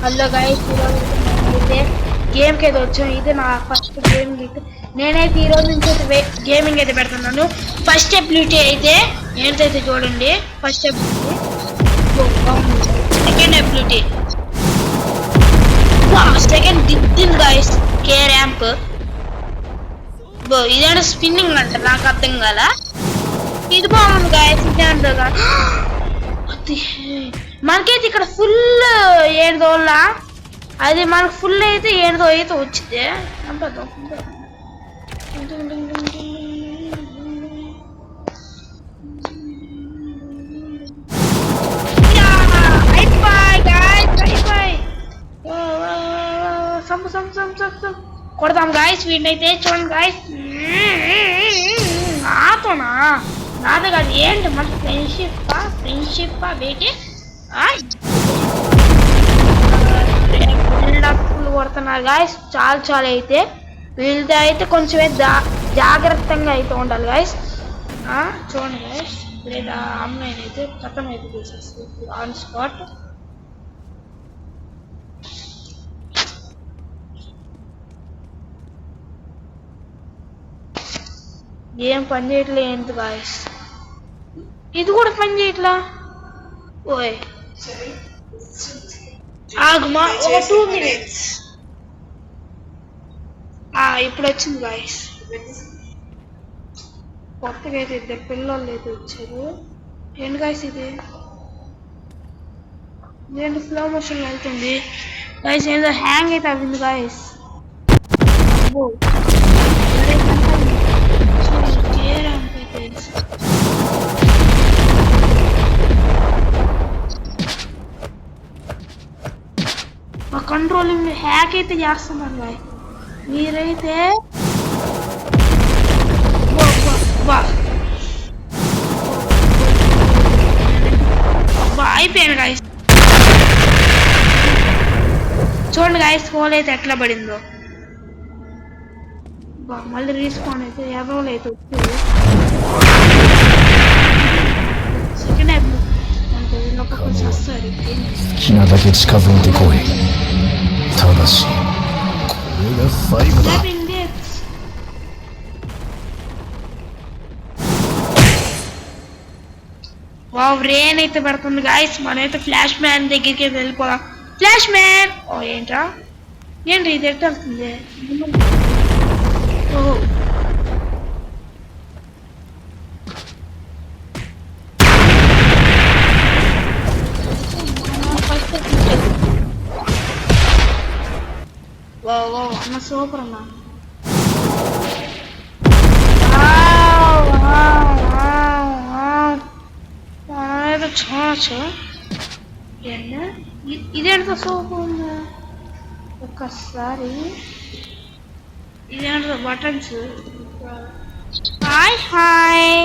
Hello guys, అయితే గేమ్కి అయితే వచ్చాం. ఇది నా ఫస్ట్ గేమ్. నేనైతే ఈ రోజు నుంచి అయితే గేమింగ్ అయితే పెడుతున్నాను. ఫస్ట్ ఎబిలిటీ అయితే ఏంటైతే చూడండి. First ability, second ability, second దిద్దింది గైస్, కే ర్యాంప్. ఇదేంటో స్పిన్నింగ్ అంట, నాకు అర్థం కాల. ఇది బాగుంది గైస్, ఇదే అంటారు. మనకైతే ఇక్కడ ఫుల్ ఏడుదోళ్ళ, అది మనకు ఫుల్ అయితే ఏడుదో అయితే వచ్చింది. కొడదాం గాయస్ వీడినైతే. చూడండి గాయస్, నాతోనా? నాతో కాదు, ఏంటి మన ఫ్రెండ్షిప్ బేటి బిల్డప్లు కొడుతున్నారు గాయస్. చాలా అయితే వీళ్ళతో అయితే కొంచెం జాగ్రత్తగా అయితే ఉండాలి గాయస్. చూడండి గాయస్, లేదా అమ్మాయిని అయితే కథం అయితే తీసేస్తుంది ఆన్ స్పాట్. ఏం పని చేయట్లే ఏంటి గాయస్, ఇది కూడా పని చేయట్లా. ఓయ్ ఆగుమా, ఒక 2 minutes. ఇప్పుడు వచ్చింది గాయస్. కొత్తగా అయితే 2 పిల్లలు అయితే వచ్చారు. ఏంటి గాయస్ ఇది? ఇదేంటి స్లో మోషన్ వెళ్తుంది గాయస్? ఏదో హ్యాంగ్ అయితే అవ్వింది గాయస్. కంట్రోలింగ్ హ్యాక్ అయితే చేస్తున్నారు గాయస్ మీరైతే. అయిపోయాను గాయస్. చూడండి గాయస్, ఫోన్ అయితే ఎట్లా పడిందో. మళ్ళీ రీస్పాన్ అయితే ఎవరు అయితే వచ్చేది. సెకండ్ యాప్ Nada que descavou um decoy. Tadashi,これが最後だ。వావ్, రేన్ అయితే పడుతుంది గాయస్. మనైతే ఫ్లాష్ మ్యాన్ దగ్గరికి వెళ్ళిపోదాం. Flash man! ఓ ఏంట్రా, ఏంటి ఇది ఎట్ట వస్తుంది? ఓహో, అన్న సూపర్ అన్న. ఇదేంటో సూపర్ ఉందా? ఒక్కసారి ఇదేంటో బటన్స్. హాయ్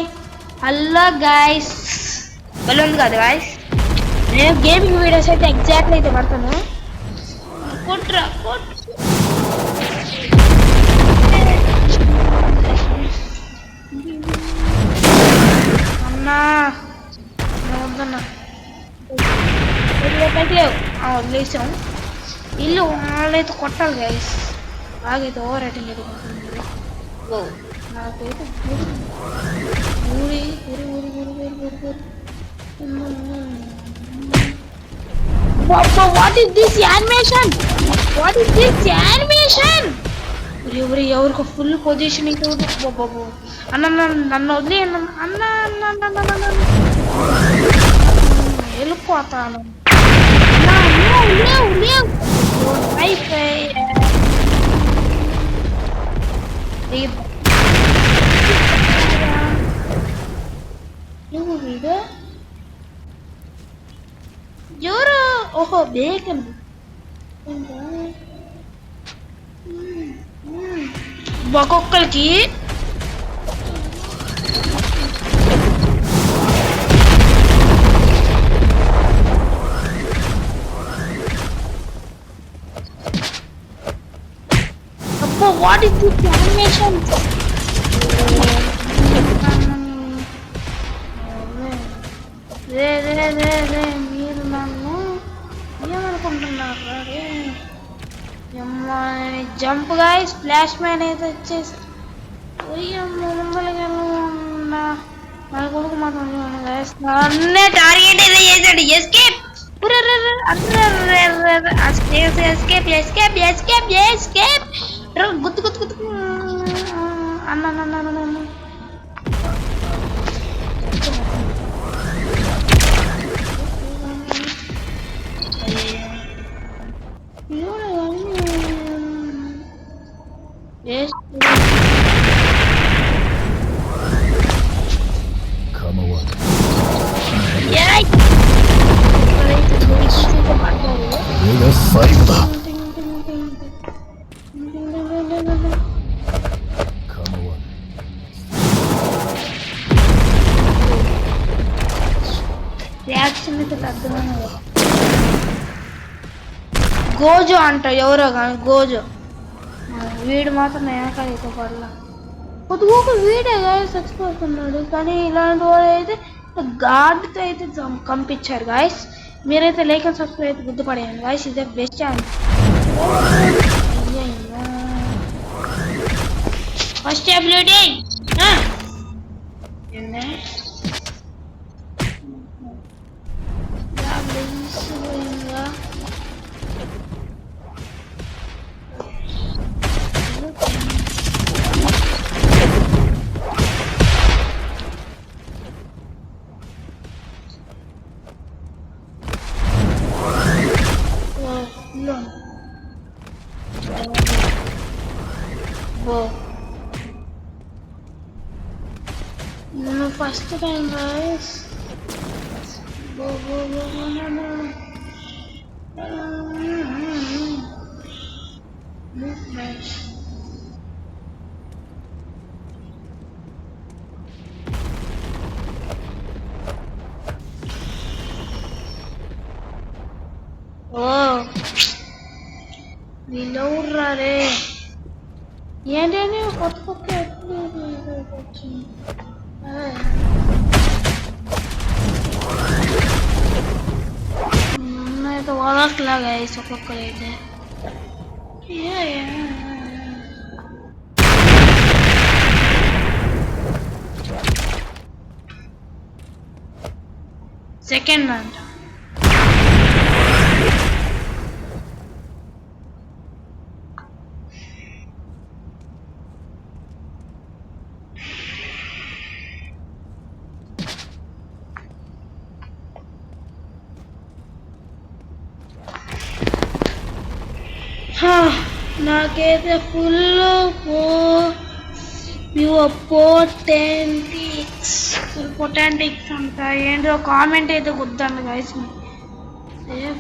హలో గాయస్, భలే ఉంది కదా గాయస్. నేను గేమింగ్ వీడియోస్ అయితే ఎగ్జాక్ట్లీ అయితే పడతాను. కొట్రా అన్నా, వద్దన్నా, వదిలేసాం. ఇల్లు వాళ్ళైతే కొట్టాలి గైస్. బాగైతే ఓవర్ రేటింగ్ అయితే కొడుతుంది. నాకైతే ఊరి ఊరి ఊరి ఊరి ఊరి ఊరి What is this animation? What is this animation? ఎవరికి ఫుల్ పొజిషనింగ్ బాబు. అన్న నన్ను వదిలే అన్న, వెళ్ళిపోతాను. ఎవరు? ఓహో, బేకన్. ఒక్కొక్కరికి అబ్బో, వాట్ ఇస్ దిస్ యానిమేషన్? రే మీరు నన్ను ఏమనుకుంటున్నారు? అనుకుంటున్నారు అరే జంప్ గాయస్ ఫ్లాష్ మ్యాన్ అయితే వచ్చేసి మన కొడుకు మాత్రం అన్నే టార్గెట్ అయితే చేశాడు escape escape escape escape escape గుత్తు గుత్తు గుత్తు అన్న Come on. We're fighter. Come on. Reaction అయితే అర్థమైనది గోజో అంట ఎవరో కానీ గోజో వీడు మాత్రం వెనకాలైతే పడలా పొద్దుగోక వీడే గాయస్ చచ్చిపోతున్నాడు కానీ ఇలాంటి వాడు అయితే గాడ్తో అయితే కంపించారు గాయస్ మీరైతే లైక్ అండ్ సబ్స్క్రైబ్ అయితే గుర్తుపడేయండి గాయస్ ఇదే best chance first uploading first time guys go movement oh నిలవుర్రారే ఏంటని కొత్త కొత్త వచ్చింది అయితే వదట్లాగా వేసి ఒక్కొక్కరైతే సెకండ్ అంట నాకైతే ఫుల్ పొటాంటిక్స్ అంట ఏంటో కామెంట్ అయితే గుర్తండి గైస్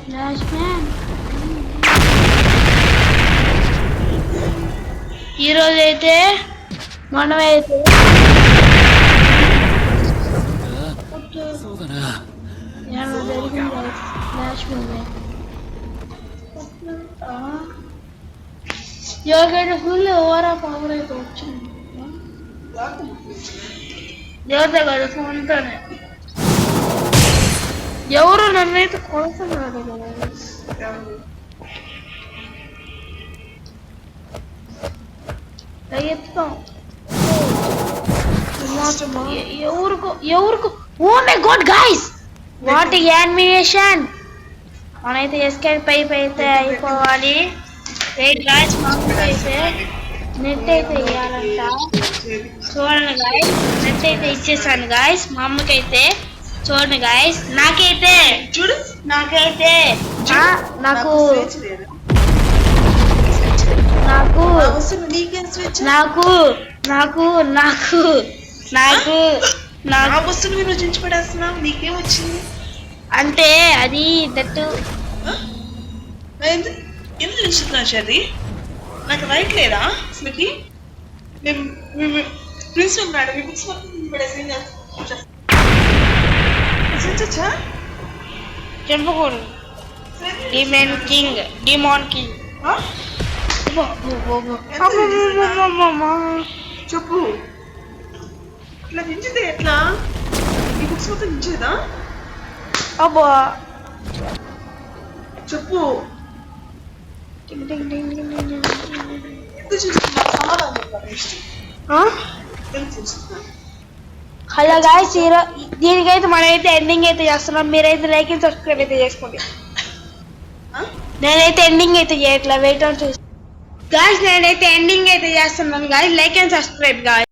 ఫ్లాష్ మ్యాన్ ఈరోజు అయితే మనమైతే ఫ్లాష్ మ్యాన్ ఎవరికైతే ఫుల్ ఓవర్ పవర్ అయితే వచ్చింది ఎవరితో కదా ఫోన్తోనే ఎవరు నన్నైతే కొడుతున్నారు కదా ఎత్తుతాం ఎవరికి oh my God guys what animation మనైతే ఎస్కేప్ అయితే అయిపోవాలి వెయిట్ గాయ్స్ మాకు అయితే నెట్ అయితే ఇవ్వాలంట చూడండి గాయ్స్ నెట్ అయితే ఇచ్చేసాను గాయ్స్ మా అమ్మకైతే చూడండి గాయ్స్ నాకైతే నాకు నాకు నాకు నాకు నాకు నాకు నాకు వస్తువులు మీరు చించిపడేస్తున్నావు నీకేం వచ్చింది అంటే అది దట్టు ఎందుకు చూస్తున్నా అది నాకు రైట్ లేదా అసలుకి మేము ప్రిన్సిపల్ మేడం మీ బుక్స్ పట్టుకుంటా చెప్పకూడదు డిమాన్ కింగ్ చెప్పు ఇట్లా దించితే ఎట్లా ఈ బుక్స్ మొత్తం దించేదా అబ్బా చెప్పు. టింగ్ టింగ్ టింగ్ టింగ్ టింగ్ టింగ్ టింగ్. ఎందుకు చూస్తున్నా సమాధానం చెప్పాలి నెక్స్ట్. ఆ? ఎందుకు చూస్తున్నా? హలో గాయస్ దీనికైతే మనమైతే ఎండింగ్ అయితే చేస్తున్నాం. మీరైతే లైక్ అండ్ సబ్స్క్రైబ్ అయితే చేసుకోండి. నేనైతే ఎండింగ్ అయితే చేయట్లే, వెయిట్ అని చూసి గాయస్ నేనైతే ఎండింగ్ అయితే చేస్తున్నాను guys. Like and subscribe guys.